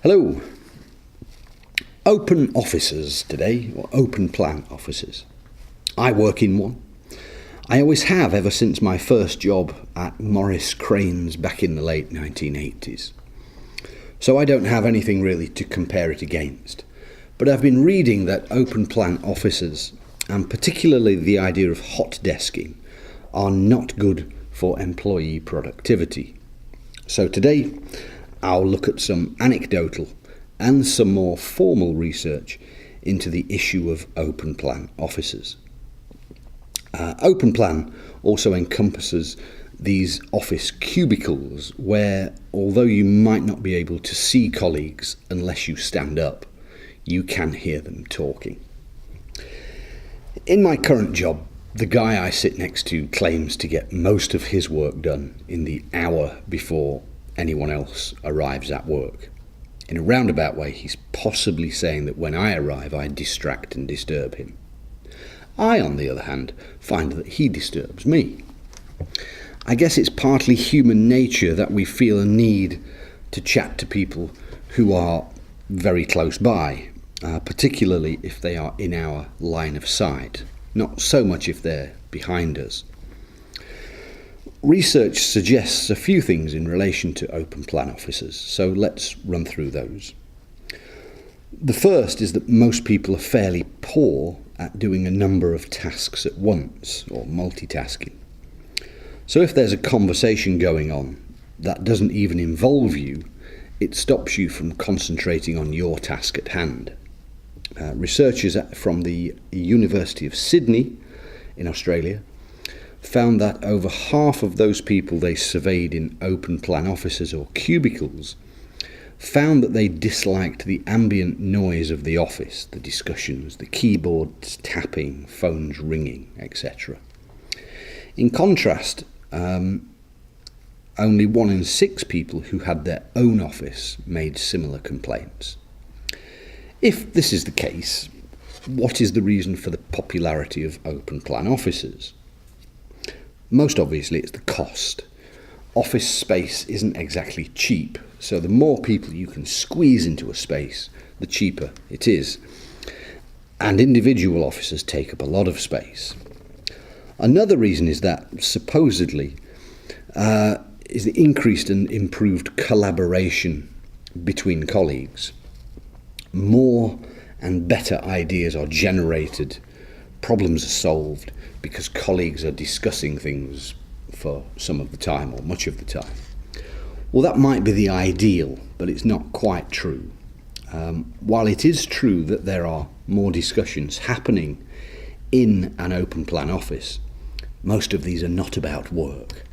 Hello. Open offices today, or open plan offices. I work in one. I always have ever since my first job at Morris Cranes back in the late 1980s. So I don't have anything really to compare it against. But I've been reading that open plan offices, and particularly the idea of hot desking, are not good for employee productivity. So today I'll look at some anecdotal and some more formal research into the issue of open plan offices. Open plan also encompasses these office cubicles where, although you might not be able to see colleagues unless you stand up, you can hear them talking. In my current job, the guy I sit next to claims to get most of his work done in the hour before anyone else arrives at work. In a roundabout way, he's possibly saying that when I arrive, I distract and disturb him. I, on the other hand, find that he disturbs me. I guess it's partly human nature that we feel a need to chat to people who are very close by, particularly if they are in our line of sight, not so much if they're behind us. Research suggests a few things in relation to open plan offices, so let's run through those. The first is that most people are fairly poor at doing a number of tasks at once, or multitasking. So if there's a conversation going on that doesn't even involve you, it stops you from concentrating on your task at hand. Researchers from the University of Sydney in Australia found that over half of those people they surveyed in open plan offices or cubicles found that they disliked the ambient noise of the office, the discussions, the keyboards tapping, phones ringing, etc. In contrast, only 1 in 6 people who had their own office made similar complaints. If this is the case, what is the reason for the popularity of open plan offices? Most obviously, it's the cost. Office space isn't exactly cheap, so the more people you can squeeze into a space, the cheaper it is. And individual offices take up a lot of space. Another reason is that, supposedly, is the increased and improved collaboration between colleagues. More and better ideas are generated, problems are solved, because colleagues are discussing things for some of the time or much of the time. Well, that might be the ideal, but it's not quite true. While it is true that there are more discussions happening in an open plan office, most of these are not about work.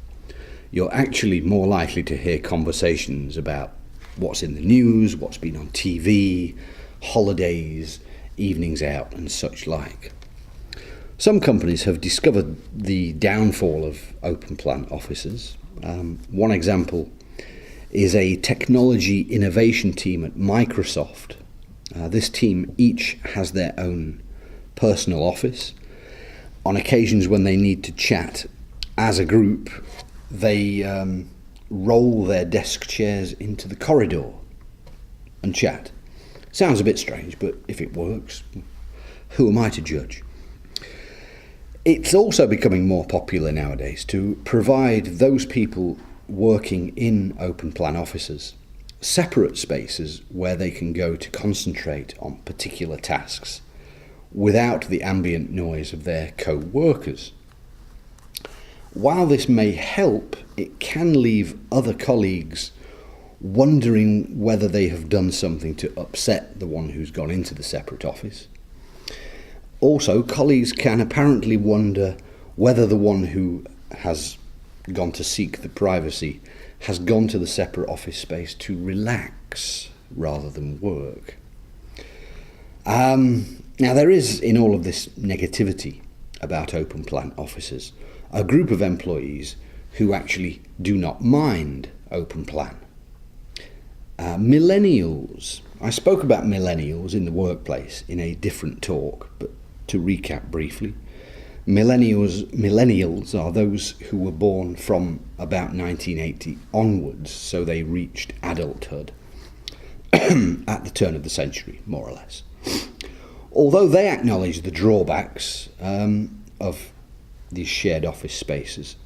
You're actually more likely to hear conversations about what's in the news, what's been on TV, holidays, evenings out and such like. Some companies have discovered the downfall of open plan offices. One example is a technology innovation team at Microsoft. This team each has their own personal office. On occasions when they need to chat as a group, they roll their desk chairs into the corridor and chat. Sounds a bit strange, but if it works, who am I to judge? It's also becoming more popular nowadays to provide those people working in open plan offices separate spaces where they can go to concentrate on particular tasks without the ambient noise of their co-workers. While this may help, it can leave other colleagues wondering whether they have done something to upset the one who's gone into the separate office. Also, colleagues can apparently wonder whether the one who has gone to seek the privacy has gone to the separate office space to relax rather than work. Now, there is, in all of this negativity about open plan offices, a group of employees who actually do not mind open plan. Millennials. I spoke about millennials in the workplace in a different talk, but to recap briefly, millennials are those who were born from about 1980 onwards, so they reached adulthood. at the turn of the century, more or less. Although they acknowledge the drawbacks of these shared office spaces,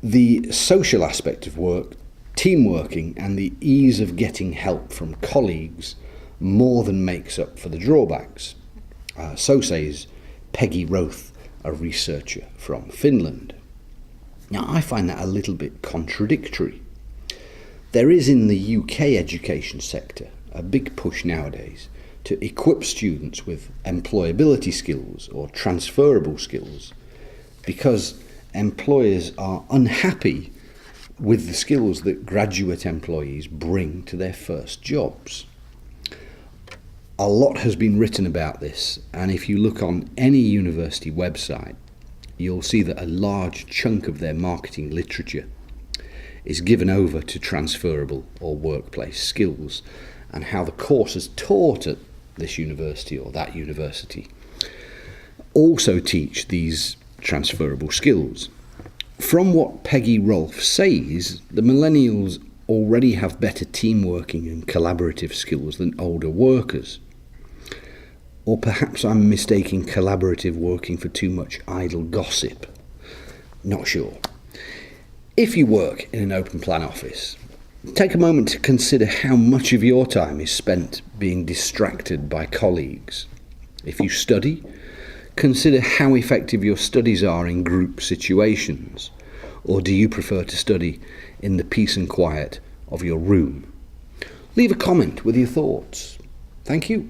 the social aspect of work, team working, and the ease of getting help from colleagues more than makes up for the drawbacks. So says Peggy Roth, a researcher from Finland. Now, I find that a little bit contradictory. There is in the UK education sector a big push nowadays to equip students with employability skills or transferable skills because employers are unhappy with the skills that graduate employees bring to their first jobs. A lot has been written about this, and if you look on any university website, you'll see that a large chunk of their marketing literature is given over to transferable or workplace skills, and how the courses taught at this university or that university also teach these transferable skills. From what Peggy Rolfe says, the millennials already have better team working and collaborative skills than older workers. Or perhaps I'm mistaking collaborative working for too much idle gossip. Not sure. If you work in an open plan office, take a moment to consider how much of your time is spent being distracted by colleagues. If you study, consider how effective your studies are in group situations. Or do you prefer to study in the peace and quiet of your room? Leave a comment with your thoughts. Thank you.